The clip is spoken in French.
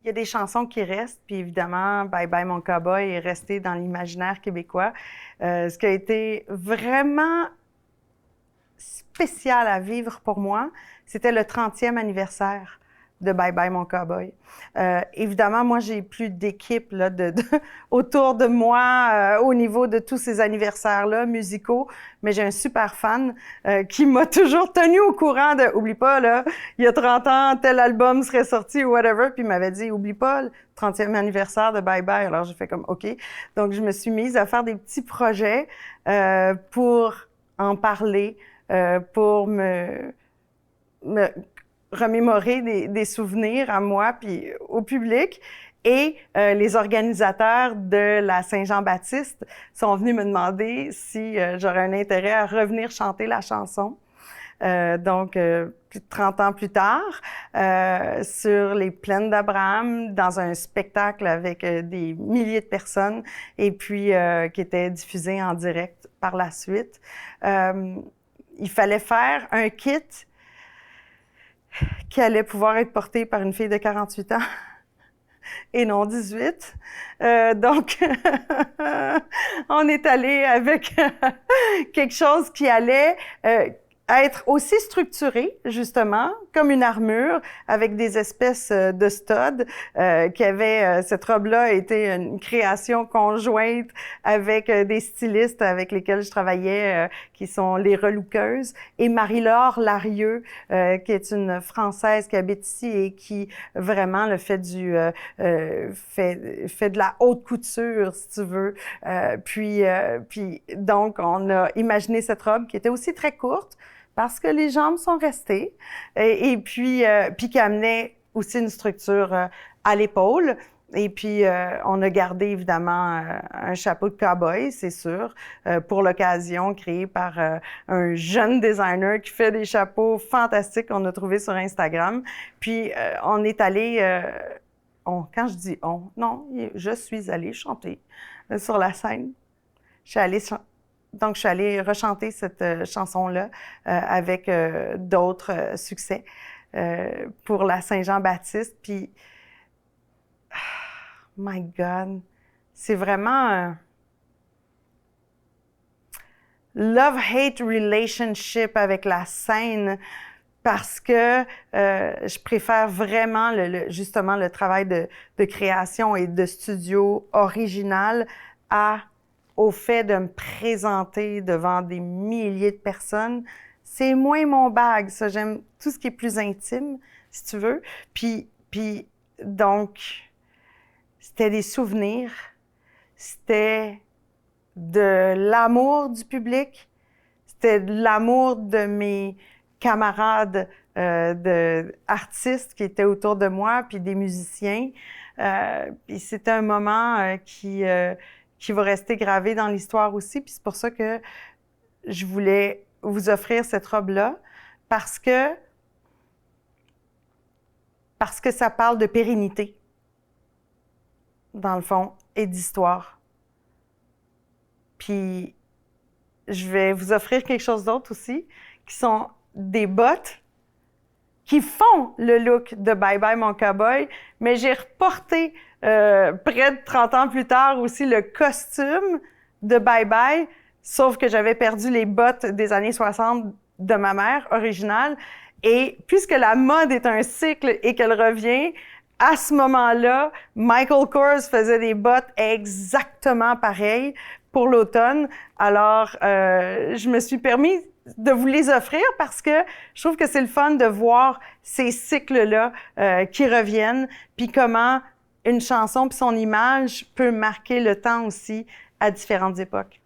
y a des chansons qui restent, puis évidemment, Bye Bye Mon Cowboy est resté dans l'imaginaire québécois. Ce qui a été vraiment spécial à vivre pour moi, c'était le 30e anniversaire de Bye Bye Mon Cowboy. Évidemment, moi, j'ai plus d'équipe là, autour de moi au niveau de tous ces anniversaires-là musicaux, mais j'ai un super fan qui m'a toujours tenu au courant de « Oublie pas, là, il y a 30 ans, tel album serait sorti ou whatever », puis il m'avait dit « Oublie pas le 30e anniversaire de Bye Bye ». Alors, j'ai fait comme « OK ». Donc, je me suis mise à faire des petits projets pour en parler, pour me remémorer des souvenirs à moi puis au public. Et les organisateurs de la Saint-Jean-Baptiste sont venus me demander si j'aurais un intérêt à revenir chanter la chanson. Donc, plus de 30 ans plus tard, sur les plaines d'Abraham, dans un spectacle avec des milliers de personnes et puis qui était diffusé en direct par la suite. Il fallait faire un kit qui allait pouvoir être porté par une fille de 48 ans et non 18. Donc, on est allé avec quelque chose qui allait être aussi structuré, justement, comme une armure, avec des espèces de studs, qui avaient, cette robe-là était une création conjointe avec des stylistes avec lesquels je travaillais, qui sont les Relookeuses, et Marie-Laure Larieux, qui est une Française qui habite ici et qui vraiment le fait fait de la haute couture, si tu veux. Puis donc, on a imaginé cette robe qui était aussi très courte, parce que les jambes sont restées, et puis qui amenait aussi une structure à l'épaule. Et puis, on a gardé évidemment un chapeau de cow-boy, c'est sûr, pour l'occasion, créé par un jeune designer qui fait des chapeaux fantastiques qu'on a trouvés sur Instagram. Puis, on est allé, quand je dis on, non, je suis allée chanter sur la scène. Je suis allée rechanter cette chanson-là avec d'autres succès pour la Saint-Jean-Baptiste. Puis, my God, c'est vraiment un love-hate relationship avec la scène parce que je préfère vraiment justement le travail de création et de studio original au fait de me présenter devant des milliers de personnes. C'est moins mon bag, ça. J'aime tout ce qui est plus intime, si tu veux. Puis donc, c'était des souvenirs, c'était de l'amour du public, c'était de l'amour de mes camarades artistes qui étaient autour de moi, puis des musiciens. Puis c'était un moment qui va rester gravé dans l'histoire aussi. Puis c'est pour ça que je voulais vous offrir cette robe-là, parce que ça parle de pérennité, dans le fond, et d'histoire. Puis je vais vous offrir quelque chose d'autre aussi, qui sont des bottes qui font le look de Bye Bye Mon Cowboy, mais j'ai reporté près de 30 ans plus tard aussi le costume de Bye Bye, sauf que j'avais perdu les bottes des années 60 de ma mère, originales. Et puisque la mode est un cycle et qu'elle revient, à ce moment-là, Michael Kors faisait des bottes exactement pareilles pour l'automne. Alors, je me suis permis de vous les offrir parce que je trouve que c'est le fun de voir ces cycles-là qui reviennent, puis comment une chanson puis son image peut marquer le temps aussi à différentes époques.